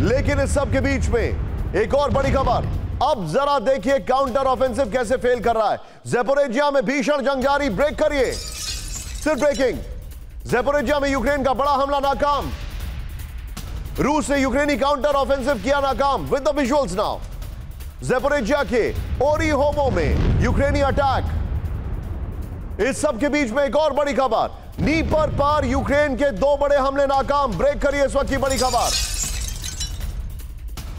लेकिन इस सब के बीच में एक और बड़ी खबर, अब जरा देखिए काउंटर ऑफेंसिव कैसे फेल कर रहा है। ज़ैपोरिज़िया में भीषण जंग जारी, ब्रेक करिए, सिर्फ ब्रेकिंग। ज़ैपोरिज़िया में यूक्रेन का बड़ा हमला नाकाम, रूस ने यूक्रेनी काउंटर ऑफेंसिव किया नाकाम। With the visuals now, Zaporizhzhia के ओरिहोमो में यूक्रेनी अटैक। इस सब के बीच में एक और बड़ी खबर, नीपर पार यूक्रेन के 2 बड़े हमले नाकाम, ब्रेक करिए इस वक्त की बड़ी खबर।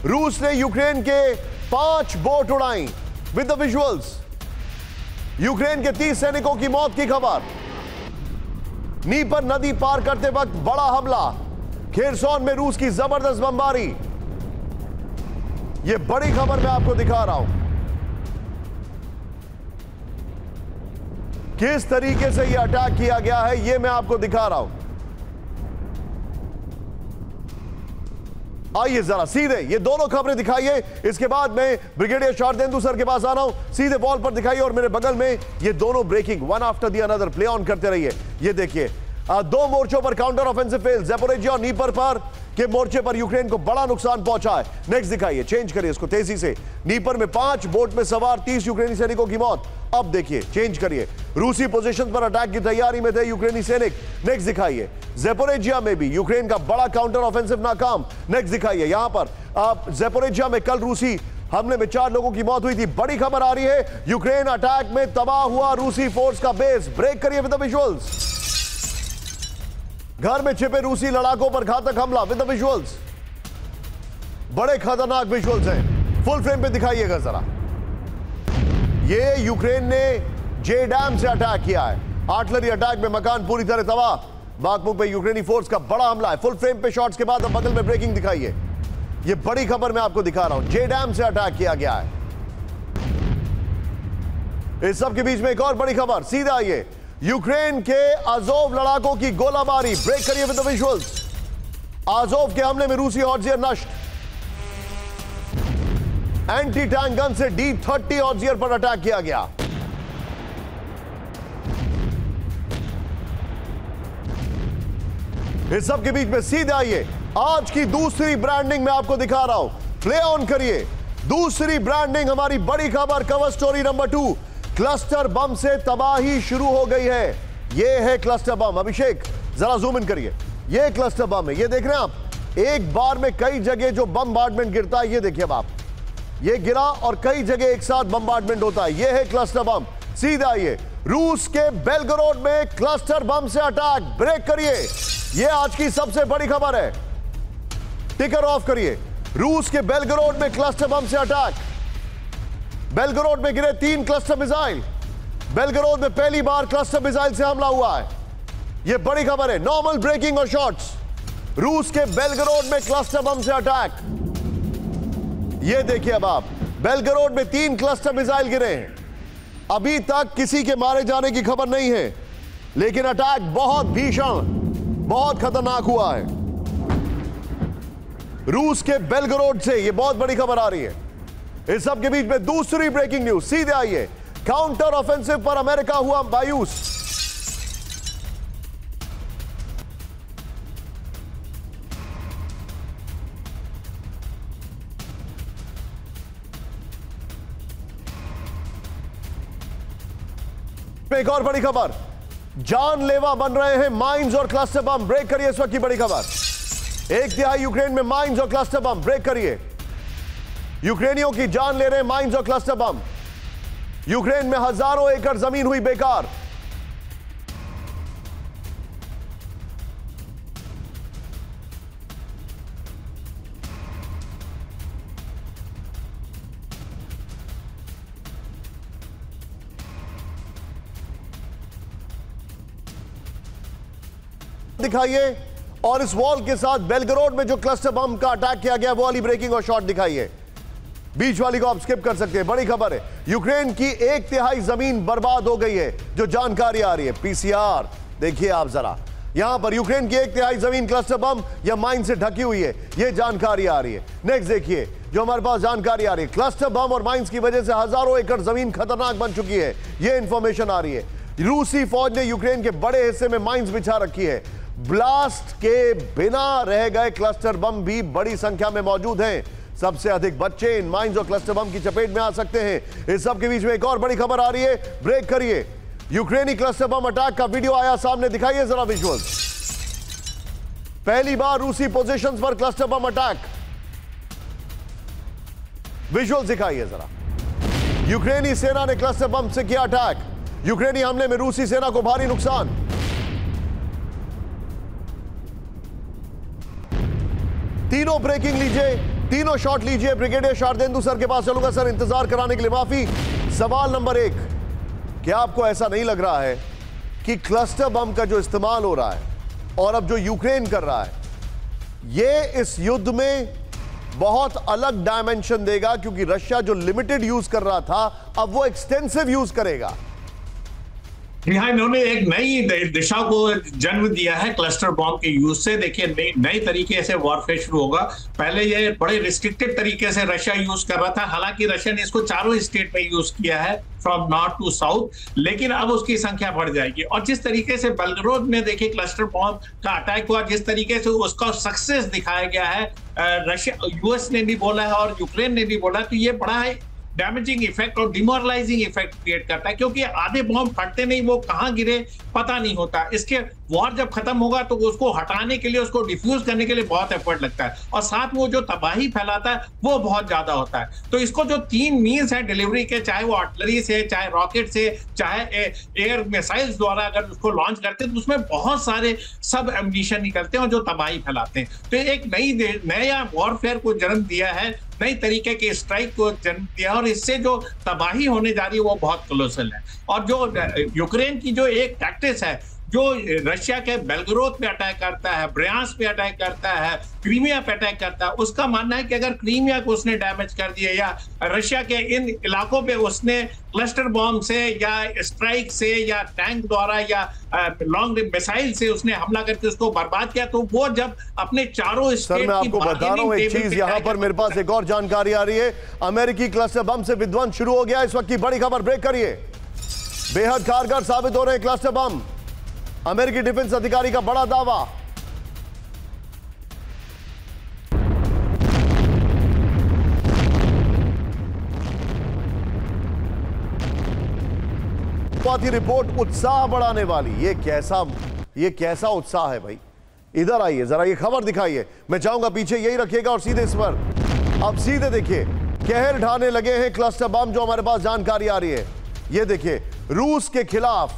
रूस ने यूक्रेन के 5 बोट उड़ाई। विद द विजुअल्स, यूक्रेन के 30 सैनिकों की मौत की खबर। नीपर नदी पार करते वक्त बड़ा हमला, खेरसोन में रूस की जबरदस्त बमबारी। यह बड़ी खबर मैं आपको दिखा रहा हूं, किस तरीके से यह अटैक किया गया है, यह मैं आपको दिखा रहा हूं। आइए जरा सीधे ये दोनों खबरें दिखाइए, इसके बाद मैं ब्रिगेडियर शारदेंदु सर के पास आ रहा हूं। सीधे वॉल पर दिखाइए और मेरे बगल में ये दोनों breaking one after the another play on करते रहिए। ये देखिए 2 मोर्चों पर काउंटर ऑफेंसिव फेल, ज़ैपोरिज़िया और नीपर पर के मोर्चे पर यूक्रेन को बड़ा नुकसान पहुंचा है। नेक्स्ट दिखाइए, चेंज करिए इसको तेजी से। नीपर में 5 बोट में सवार 30 यूक्रेनी सैनिकों की मौत। अब देखिए, चेंज करिए, रूसी पोजीशन पर अटैक की तैयारी में थे यूक्रेनी सैनिक। नेक्स्ट दिखाइए, ज़ैपोरिज़िया में भी यूक्रेन का बड़ा काउंटर ऑफेंसिव नाकाम। नेक्स्ट दिखाइए, यहां पर ज़ैपोरिज़िया में कल रूसी हमले में 4 लोगों की मौत हुई थी। बड़ी खबर आ रही है, यूक्रेन अटैक में तबाह हुआ रूसी फोर्स का बेस। ब्रेक करिए विद द विजुअल्स, घर में छिपे रूसी लड़ाकों पर घातक हमला। विद द विजुअल्स, बड़े खतरनाक विजुअल्स हैं, फुल फ्रेम पे दिखाइएगा जरा। ये यूक्रेन ने जे डैम से अटैक किया है, आर्टिलरी अटैक में मकान पूरी तरह तबाह। बाखमुख पे यूक्रेनी फोर्स का बड़ा हमला है। फुल फ्रेम पे शॉट्स के बाद अब बगल में ब्रेकिंग दिखाइए। ये बड़ी खबर मैं आपको दिखा रहा हूं, जे डैम से अटैक किया गया है। इस सब के बीच में एक और बड़ी खबर, सीधा आइए, यूक्रेन के आज़ोव लड़ाकों की गोलाबारी। ब्रेक करिए विद द विजुअल्स, आज़ोव के हमले में रूसी हॉर्जियर नष्ट। एंटी टैंक गन से D-30 हॉर्जियर पर अटैक किया गया। इस सब के बीच में सीधे आइए, आज की दूसरी ब्रांडिंग मैं आपको दिखा रहा हूं, प्ले ऑन करिए। दूसरी ब्रांडिंग, हमारी बड़ी खबर, cover story number 2, cluster bomb से तबाही शुरू हो गई है। यह है क्लस्टर बम। अभिषेक जरा जूम इन करिए, यह क्लस्टर बम है, ये देख रहे हैं आप। एक बार में कई जगह जो बमबार्डमेंट गिरता है, ये देखिए अब आप, ये गिरा और कई जगह एक साथ बमबार्डमेंट होता है। यह है क्लस्टर बम। सीधा आइए, रूस के बेलगोरोड में क्लस्टर बम से अटैक। ब्रेक करिए, यह आज की सबसे बड़ी खबर है। टिकर ऑफ करिए, रूस के बेलगोरोड में क्लस्टर बम से अटैक। बेलगोरोड में गिरे 3 क्लस्टर मिसाइल। बेलगोरोड में पहली बार क्लस्टर मिसाइल से हमला हुआ है। यह बड़ी खबर है। नॉर्मल ब्रेकिंग और शॉट्स, रूस के बेलगोरोड में क्लस्टर बम से अटैक। यह देखिए अब आप, बेलगोरोड में 3 क्लस्टर मिसाइल गिरे हैं। अभी तक किसी के मारे जाने की खबर नहीं है, लेकिन अटैक बहुत भीषण, बहुत खतरनाक हुआ है रूस के बेलगोरोड से। यह बहुत बड़ी खबर आ रही है। इस सब के बीच में दूसरी ब्रेकिंग न्यूज, सीधे आइए, काउंटर ऑफेंसिव पर अमेरिका हुआ मायूस। एक और बड़ी खबर, जानलेवा बन रहे हैं माइंस और क्लस्टर बम। ब्रेक करिए इस वक्त की बड़ी खबर, 1/3 यूक्रेन में माइंस और क्लस्टर बम। ब्रेक करिए, यूक्रेनियों की जान ले रहे हैं माइंस और क्लस्टर बम। यूक्रेन में हजारों एकड़ जमीन हुई बेकार। दिखाइए, और इस वॉल के साथ बेलगोरोड में जो क्लस्टर बम का अटैक किया गया वो वाली ब्रेकिंग और शॉट दिखाइए। बीच वाली को आप स्किप कर सकते हैं। बड़ी खबर है, यूक्रेन की 1/3 जमीन बर्बाद हो गई है, जो जानकारी आ रही है। पीसीआर देखिए आप जरा, यहां पर यूक्रेन की 1/3 जमीन क्लस्टर बम या माइन से ढकी हुई है, यह जानकारी आ रही है। नेक्स्ट देखिए जो हमारे पास जानकारी आ रही है, क्लस्टर बम और माइंस की वजह से हजारों एकड़ जमीन खतरनाक बन चुकी है, यह इंफॉर्मेशन आ रही है। रूसी फौज ने यूक्रेन के बड़े हिस्से में माइंस बिछा रखी है। ब्लास्ट के बिना रह गए क्लस्टर बम भी बड़ी संख्या में मौजूद हैं। सबसे अधिक बच्चे इन माइंस और क्लस्टर बम की चपेट में आ सकते हैं। इस सब के बीच में एक और बड़ी खबर आ रही है, ब्रेक करिए। यूक्रेनी क्लस्टर बम अटैक का वीडियो आया सामने, दिखाइए जरा विजुअल्स। पहली बार रूसी पोजीशंस पर क्लस्टर बम अटैक, विजुअल्स दिखाइए जरा। यूक्रेनी सेना ने क्लस्टर बम से किया अटैक। यूक्रेनी हमले में रूसी सेना को भारी नुकसान। तीनों ब्रेकिंग लीजिए, तीनों शॉट लीजिए। ब्रिगेडियर शारदेंदु सर के पास चलूंगा। सर, इंतजार कराने के लिए माफी। सवाल नंबर 1, क्या आपको ऐसा नहीं लग रहा है कि क्लस्टर बम का जो इस्तेमाल हो रहा है और अब जो यूक्रेन कर रहा है, यह इस युद्ध में बहुत अलग डायमेंशन देगा? क्योंकि रशिया जो लिमिटेड यूज कर रहा था, अब वो एक्सटेंसिव यूज करेगा। यहाँ इन्होंने एक नई दिशा को जन्म दिया है क्लस्टर बॉम्ब के यूज से। देखिए नई तरीके से वॉरफेयर शुरू होगा। पहले ये बड़े रिस्ट्रिक्टेड तरीके से रशिया यूज कर रहा था, हालांकि रशिया ने इसको चारों स्टेट में यूज किया है, फ्रॉम नॉर्थ टू साउथ, लेकिन अब उसकी संख्या बढ़ जाएगी। और जिस तरीके से बेलगरोद में देखिए क्लस्टर बॉम्ब का अटैक हुआ, जिस तरीके से उसका सक्सेस दिखाया गया है, रशिया, यूएस ने भी बोला है और यूक्रेन ने भी बोला, तो ये बड़ा है डैमेजिंग इफेक्ट और डिमोरलाइजिंग इफेक्ट क्रिएट करता है, क्योंकि आधे बॉम्ब फटते नहीं, वो कहां गिरे पता नहीं होता। इसके वॉर जब खत्म होगा तो उसको हटाने के लिए, उसको डिफ्यूज करने के लिए बहुत एफर्ट लगता है, और साथ में वो जो तबाही फैलाता है वो बहुत ज्यादा होता है। तो इसको जो 3 मीन्स है डिलीवरी के, चाहे वो आर्टिलरी से, चाहे रॉकेट से, चाहे एयर मिसाइल्स द्वारा अगर उसको लॉन्च करते हैं, तो उसमें बहुत सारे सब एम्यूनिशन निकलते हैं और जो तबाही फैलाते हैं। तो एक नया वॉरफेयर को जन्म दिया है, नई तरीके के स्ट्राइक को जन्म दिया, और इससे जो तबाही होने जा रही है वो बहुत कोलोसल है। और जो यूक्रेन की जो एक टैक्टिक्स है, जो रशिया के बेलगरोद पे अटैक करता है, ब्रियांस्क पे अटैक करता है, क्रीमिया पे अटैक करता है, उसका मानना है कि अगर क्रीमिया को उसने डैमेज कर दिया या रशिया के इन इलाकों पे उसने क्लस्टर बॉम्ब से या स्ट्राइक से या टैंक द्वारा या लॉन्ग रेंज मिसाइल से उसने हमला करके उसको बर्बाद किया, तो वो जब अपने चारों सर, मैं आपको बता रहा हूं एक चीज, यहां पर मेरे पास एक और जानकारी आ रही है। अमेरिकी क्लस्टर बम से विध्वंस शुरू हो गया। इस वक्त की बड़ी खबर, ब्रेक करिए। बेहद कारगर साबित हो रहे हैं क्लस्टर बम, अमेरिकी डिफेंस अधिकारी का बड़ा दावा। की रिपोर्ट उत्साह बढ़ाने वाली। ये कैसा उत्साह है भाई? इधर आइए जरा, ये खबर दिखाइए। मैं चाहूंगा पीछे यही रखिएगा और सीधे इस पर। अब सीधे देखिए, कहर ढाने लगे हैं क्लस्टर बम, जो हमारे पास जानकारी आ रही है। ये देखिए, रूस के खिलाफ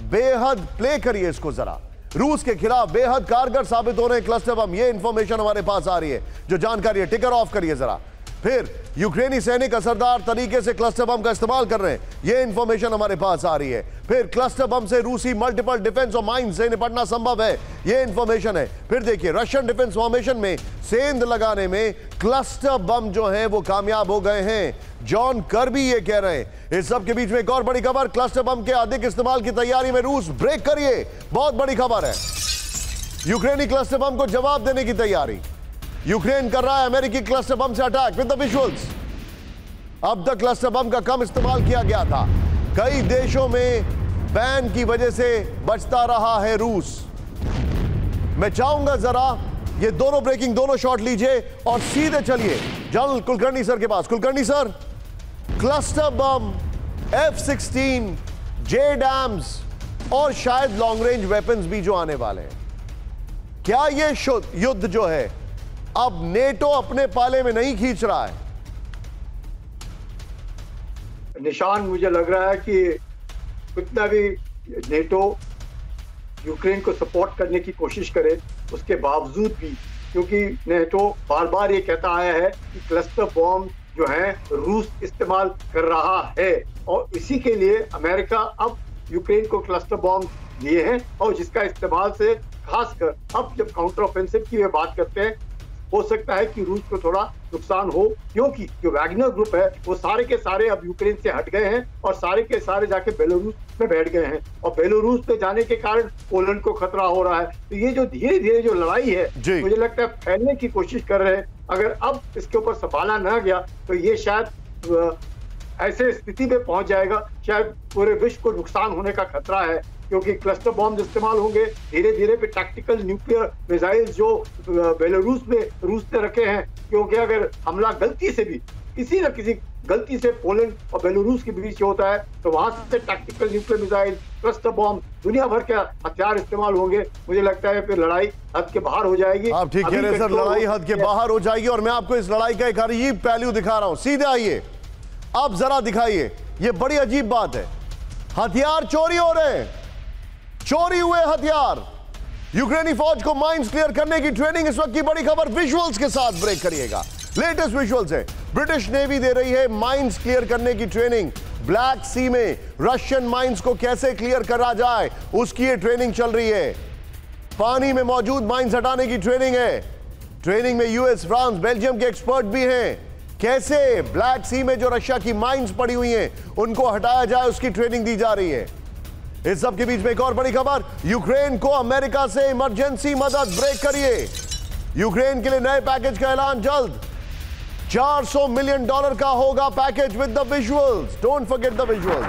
बेहद, प्ले करिए इसको जरा, रूस के खिलाफ बेहद कारगर साबित हो रहे हैं क्लस्टर बम। ये इंफॉर्मेशन हमारे पास आ रही है, जो जानकारी है। टिकर ऑफ करिए जरा। फिर यूक्रेनी सैनिक असरदार तरीके से क्लस्टर बम का इस्तेमाल कर रहे हैं, ये इंफॉर्मेशन हमारे पास आ रही है। फिर क्लस्टर बम से रूसी मल्टीपल डिफेंस और माइन से निपटना संभव है, ये इंफॉर्मेशन है। फिर देखिए, रशियन डिफेंस फॉर्मेशन में सेंध लगाने में क्लस्टर बम जो है वो कामयाब हो गए हैं। जॉन कर्बी ये कह रहे हैं। इस सब के बीच में एक और बड़ी खबर, क्लस्टर बम के अधिक इस्तेमाल की तैयारी में रूस। ब्रेक करिए, बहुत बड़ी खबर है। यूक्रेनी क्लस्टर बम को जवाब देने की तैयारी। यूक्रेन कर रहा है अमेरिकी क्लस्टर बम से अटैक विद द विजुअल्स। अब तक क्लस्टर बम का कम इस्तेमाल किया गया था, कई देशों में बैन की वजह से बचता रहा है रूस। मैं चाहूंगा जरा ये दोनों ब्रेकिंग, दोनों शॉट लीजिए और सीधे चलिए जनरल कुलकर्णी सर के पास। Kulkarni sir, cluster bomb, F-16, JDAMs और शायद लॉन्ग रेंज वेपन्स भी जो आने वाले हैं, क्या ये युद्ध जो है अब नेटो अपने पाले में नहीं खींच रहा है? निशान, मुझे लग रहा है कि कितना भी नेटो यूक्रेन को सपोर्ट करने की कोशिश करे, उसके बावजूद भी, क्योंकि नेटो बार बार ये कहता आया है कि क्लस्टर बॉम्ब जो है रूस इस्तेमाल कर रहा है, और इसी के लिए अमेरिका अब यूक्रेन को क्लस्टर बॉम्ब दिए हैं, और जिसका इस्तेमाल से खासकर अब जब काउंटर ऑफेंसिव की वे बात करते हैं, हो सकता है कि रूस को थोड़ा नुकसान हो, क्योंकि जो वैगनर ग्रुप है वो सारे के सारे अब यूक्रेन से हट गए हैं और सारे के सारे जाके बेलारूस में बैठ गए हैं, और बेलारूस में जाने के कारण पोलैंड को खतरा हो रहा है। तो ये जो धीरे धीरे जो लड़ाई है मुझे लगता है फैलने की कोशिश कर रहे हैं। अगर अब इसके ऊपर संभाला ना गया तो ये शायद ऐसे स्थिति में पहुंच जाएगा, शायद पूरे विश्व को नुकसान होने का खतरा है, क्योंकि क्लस्टर बॉम्ब इस्तेमाल होंगे धीरे धीरे पे। टैक्टिकल न्यूक्लियर मिसाइल जो बेलारूस में रूस ने रखे हैं, क्योंकि अगर हमला गलती से भी किसी न किसी गलती से पोलैंड और बेलारूस के बीच होता है तो वहां से tactical nuclear missile, cluster bomb, दुनिया भर के हथियार इस्तेमाल होंगे। मुझे लगता है फिर लड़ाई हद के बाहर हो जाएगी। आप ठीक कह रहे हैं सर, लड़ाई हद के बाहर हो जाएगी। और मैं आपको इस लड़ाई का एक अजीब पहलू दिखा रहा हूं, सीधे आइए, आप जरा दिखाइए, ये बड़ी अजीब बात है। हथियार चोरी हो रहे हैं, चोरी हुए हथियार। यूक्रेनी फौज को माइंस क्लियर करने की ट्रेनिंग, इस वक्त की बड़ी खबर विजुअल्स के साथ ब्रेक करिएगा। लेटेस्ट विजुअल्स है, ब्रिटिश नेवी दे रही है माइंस क्लियर करने की ट्रेनिंग। ब्लैक सी में रशियन माइंस को कैसे क्लियर करा जाए उसकी ये ट्रेनिंग चल रही है। पानी में मौजूद माइंस हटाने की ट्रेनिंग है। ट्रेनिंग में यूएस, फ्रांस, बेल्जियम के एक्सपर्ट भी हैं। कैसे ब्लैक सी में जो रशिया की माइंस पड़ी हुई हैं उनको हटाया जाए उसकी ट्रेनिंग दी जा रही है। इस सब के बीच में एक और बड़ी खबर, यूक्रेन को अमेरिका से इमरजेंसी मदद। ब्रेक करिए, यूक्रेन के लिए नए पैकेज का ऐलान जल्द। $400 मिलियन का होगा package with the visuals, don't forget the visuals.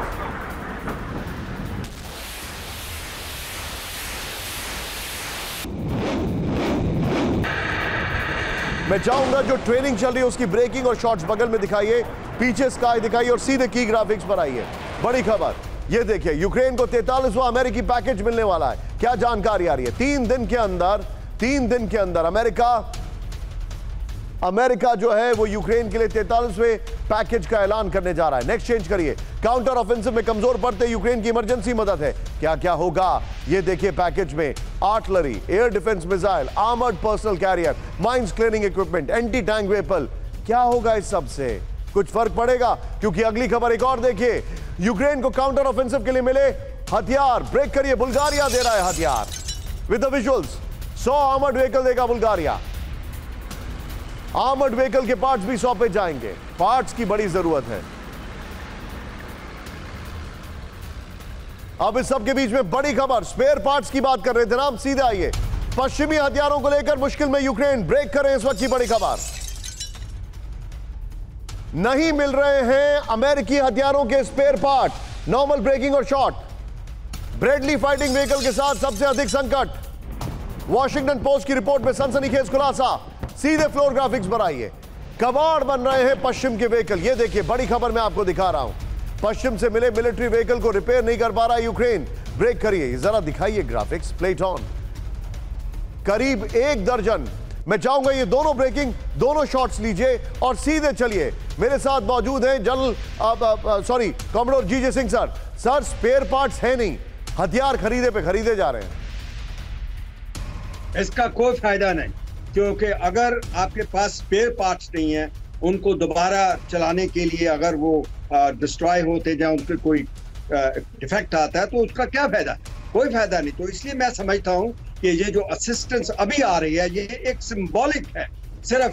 मैं चाहूंगा जो ट्रेनिंग चल रही है उसकी ब्रेकिंग और शॉट्स बगल में दिखाइए, पीछे स्काई दिखाइए और सीधे की ग्राफिक्स पर आइए। बड़ी खबर ये देखिए, यूक्रेन को 43वां अमेरिकी पैकेज मिलने वाला है। क्या जानकारी आ रही है? 3 दिन के अंदर अमेरिका जो है वो यूक्रेन के लिए 43वें पैकेज का ऐलान करने जा रहा है। नेक्स्ट चेंज करिए, काउंटर ऑफेंसिव में कमजोर पड़ते यूक्रेन की इमरजेंसी मदद है। क्या क्या होगा ये देखिए पैकेज में, artillery, air defence missile, armoured personnel carrier, mines clearing equipment, anti tank weapon. क्या होगा इस सब से? कुछ फर्क पड़ेगा? क्योंकि अगली खबर एक और देखिए, यूक्रेन को काउंटर ऑफेंसिव के लिए मिले हथियार। ब्रेक करिए, बुल्गारिया दे रहा है हथियार with the visuals. 100 armoured vehicle देगा बुल्गारिया। आर्मर्ड व्हीकल के पार्ट्स भी सौंपे जाएंगे, पार्ट्स की बड़ी जरूरत है। अब इस सब के बीच में बड़ी खबर, स्पेयर पार्ट्स की बात कर रहे थे ना, हम सीधे आइए। पश्चिमी हथियारों को लेकर मुश्किल में यूक्रेन। ब्रेक करें इस वक्त की बड़ी खबर, नहीं मिल रहे हैं अमेरिकी हथियारों के स्पेयर पार्ट। नॉर्मल ब्रेकिंग और शॉट, ब्रेडली फाइटिंग व्हीकल के साथ सबसे अधिक संकट। वॉशिंगटन पोस्ट की रिपोर्ट में सनसनीखेज खुलासा। सीधे फ्लोर ग्राफिक्स पर आइए, कबाड़ बन रहे हैं पश्चिम के व्हीकल। ये देखिए बड़ी खबर मैं आपको दिखा रहा हूं, पश्चिम से मिले मिलिट्री व्हीकल को रिपेयर नहीं कर पा रहा यूक्रेन। ब्रेक करिए, जरा दिखाइए ग्राफिक्स, प्लेट ऑन। करीब 1 दर्जन। मैं चाहूंगा ये दोनों ब्रेकिंग, दोनों शॉट्स लीजिए और सीधे चलिए। मेरे साथ मौजूद हैं general commodore GJ Singh sir. Sir, spare parts है नहीं, हथियार खरीदे जा रहे हैं। इसका कोई फायदा नहीं, क्योंकि अगर आपके पास स्पेयर पार्ट्स नहीं है, उनको दोबारा चलाने के लिए अगर वो डिस्ट्रॉय होते जाए, उनके कोई डिफेक्ट आता है, तो उसका क्या फायदा? कोई फायदा नहीं। तो इसलिए मैं समझता हूं कि ये जो असिस्टेंस अभी आ रही है, ये एक सिंबॉलिक है, सिर्फ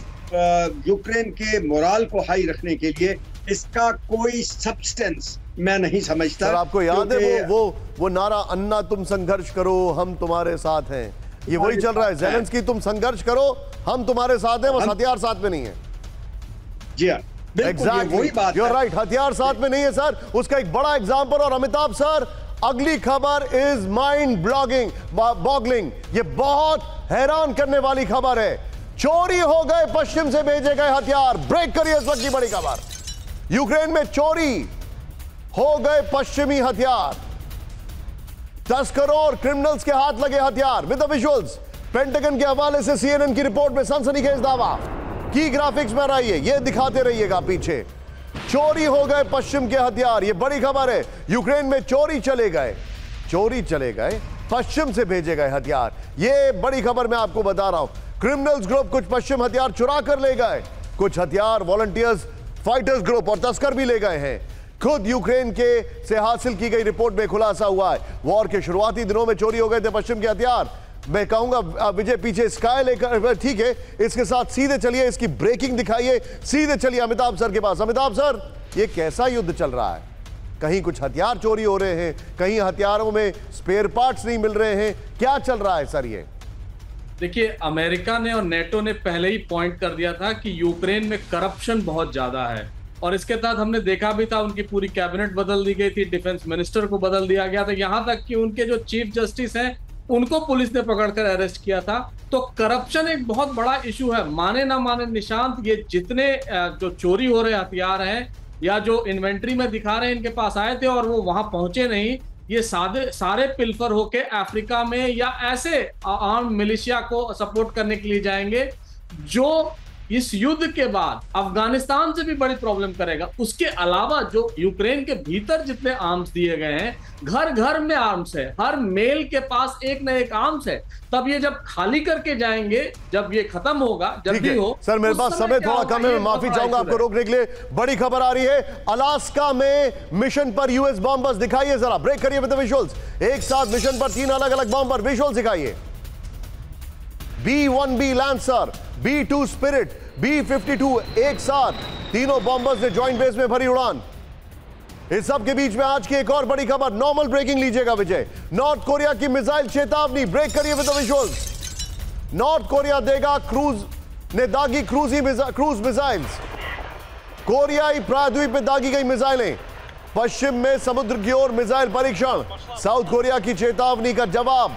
यूक्रेन के मोराल को हाई रखने के लिए। इसका कोई सब्सटेंस मैं नहीं समझता। सर, आपको याद है वो नारा, अन्ना तुम संघर्ष करो हम तुम्हारे साथ हैं, ये वही चल रहा है। ज़ेलेंस्की तुम संघर्ष करो हम तुम्हारे साथ हैं, बस हथियार साथ में नहीं है। जी हाँ, एग्जैक्टली, वही बात है। राइट, हथियार साथ में नहीं है सर। उसका एक बड़ा एग्जांपल। और अमिताभ सर, अगली खबर इज माइंड बॉगलिंग। ये बहुत हैरान करने वाली खबर है। चोरी हो गए पश्चिम से भेजे गए हथियार। ब्रेक करिए इस वक्त की बड़ी खबर, यूक्रेन में चोरी हो गए पश्चिमी हथियार। तस्करों और क्रिमिनल्स के हाथ लगे हथियार विद द विजुअल्स। पेंटागन के हवाले से सीएनएन की रिपोर्ट में सनसनीखेज दावा। की ग्राफिक्स में रहिए, ये दिखाते रहिएगा पीछे। चोरी हो गए पश्चिम के हथियार, ये बड़ी खबर है। यूक्रेन में चोरी चले गए पश्चिम से भेजे गए हथियार। ये बड़ी खबर मैं आपको बता रहा हूं। क्रिमिनल्स ग्रुप कुछ पश्चिम हथियार चुरा कर ले गए, कुछ हथियार वॉलंटियर्स, फाइटर्स ग्रुप और तस्कर भी ले गए हैं। खुद यूक्रेन के से हासिल की गई रिपोर्ट में खुलासा हुआ है, वॉर के शुरुआती दिनों में चोरी हो गए थे पश्चिम के हथियार। मैं कहूंगा विजय पीछे स्काई लेकर, ठीक है, इसके साथ सीधे चलिए, इसकी ब्रेकिंग दिखाइए, सीधे चलिए अमिताभ सर के पास। अमिताभ सर, ये कैसा युद्ध चल रहा है? कहीं कुछ हथियार चोरी हो रहे हैं, कहीं हथियारों में स्पेयर पार्ट्स नहीं मिल रहे हैं, क्या चल रहा है सर? ये देखिए, अमेरिका ने और नेटो ने पहले ही पॉइंट कर दिया था कि यूक्रेन में करप्शन बहुत ज्यादा है, और इसके तहत हमने देखा भी था, उनकी पूरी कैबिनेट बदल दी गई थी, डिफेंस मिनिस्टर को बदल दिया गया था, यहां तक कि उनके जो चीफ जस्टिस हैं उनको पुलिस ने पकड़कर अरेस्ट किया था। तो करप्शन एक बहुत बड़ा इशू है। माने ना माने निशांत, ये जितने जो चोरी हो रहे हथियार हैं या जो इन्वेंट्री में दिखा रहे हैं इनके पास आए थे और वो वहां पहुंचे नहीं, ये सारे पिल्फर होके अफ्रीका में या ऐसे आर्म मिलिशिया को सपोर्ट करने के लिए जाएंगे जो इस युद्ध के बाद अफगानिस्तान से भी बड़ी प्रॉब्लम करेगा। उसके अलावा जो यूक्रेन के भीतर जितने आर्म्स दिए गए हैं, घर घर में आर्म्स है, हर मेल के पास एक न एक आर्म्स है। तब ये जब खाली करके जाएंगे, जब ये खत्म होगा, जब भी हो। सर मेरे पास समय थोड़ा कम है, मैं माफी चाहूंगा आपको रोकने के लिए। बड़ी खबर आ रही है, अलास्का में मिशन पर यूएस बॉम्बर्स। दिखाइए जरा, ब्रेक करिए विद द विजुअल्स। एक साथ मिशन पर 3 अलग अलग बॉम्बर, विजुअल्स दिखाइए। B-1B lancer, B-2 spirit, B-52 एक साथ तीनों बॉम्बर्स ने जॉइंट बेस में भरी उड़ान। इस सब के बीच में आज की एक और बड़ी खबर, नॉर्मल ब्रेकिंग लीजिएगा विजय। नॉर्थ कोरिया की मिसाइल चेतावनी, ब्रेक करिए with the visuals. North Korea देगा दागी क्रूज मिसाइल्स। कोरियाई प्रायद्वीप में दागी गई मिसाइलें, पश्चिम में समुद्र की ओर मिसाइल परीक्षण। साउथ कोरिया की चेतावनी का जवाब।